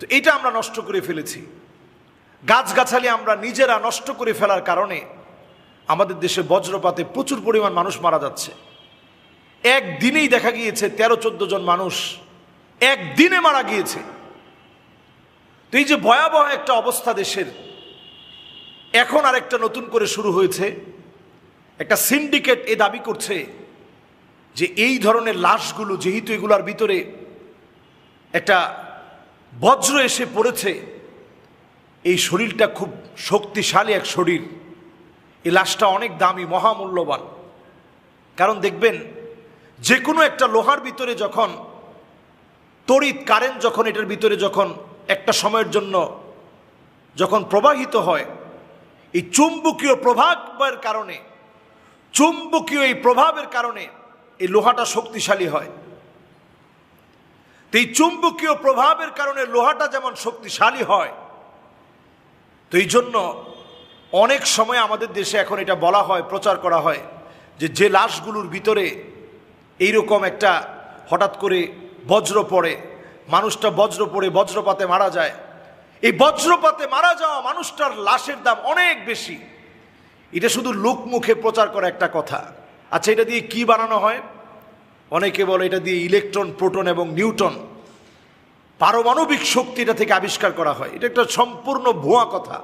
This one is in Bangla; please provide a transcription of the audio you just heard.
তো এটা আমরা নষ্ট করে ফেলেছি। গাছগাছালি আমরা নিজেরা নষ্ট করে ফেলার কারণে আমাদের দেশে বজ্রপাতে প্রচুর পরিমাণ মানুষ মারা যাচ্ছে। একদিনেই দেখা গিয়েছে 13-14 জন মানুষ একদিনে মারা গিয়েছে। তো এই যে ভয়াবহ একটা অবস্থা দেশের, এখন আরেকটা নতুন করে শুরু হয়েছে। একটা সিন্ডিকেট এ দাবি করছে যে এই ধরনের লাশগুলো যেহেতু এগুলার ভিতরে একটা বজ্র এসে পড়েছে, এই শরীরটা খুব শক্তিশালী এক শরীর, এই লাশটা অনেক দামি, মহামূল্যবান। কারণ দেখবেন যে কোনো একটা লোহার ভিতরে যখন তড়িৎ কারেন্ট যখন এটার ভিতরে যখন একটা সময়ের জন্য যখন প্রবাহিত হয়, এই চুম্বকীয় প্রভাবের কারণে, চুম্বকীয় এই প্রভাবের কারণে এই লোহাটা শক্তিশালী হয়। তো এই চুম্বকীয় প্রভাবের কারণে লোহাটা যেমন শক্তিশালী হয়, তো এই জন্য অনেক সময় আমাদের দেশে এখন এটা বলা হয়, প্রচার করা হয় যে যে লাশগুলোর ভিতরে এইরকম একটা হঠাৎ করে বজ্র পড়ে, মানুষটা বজ্র পড়ে বজ্রপাতে মারা যায়, এই বজ্রপাতে মারা যাওয়া মানুষটার লাশের দাম অনেক বেশি। এটা শুধু লোকমুখে প্রচার করা একটা কথা। আচ্ছা, এটা দিয়ে কি বানানো হয়? অনেকে বলে এটা দিয়ে ইলেকট্রন, প্রোটন এবং নিউটন, পারমাণবিক শক্তি এটা থেকে আবিষ্কার করা হয়। এটা একটা সম্পূর্ণ ভুয়া কথা।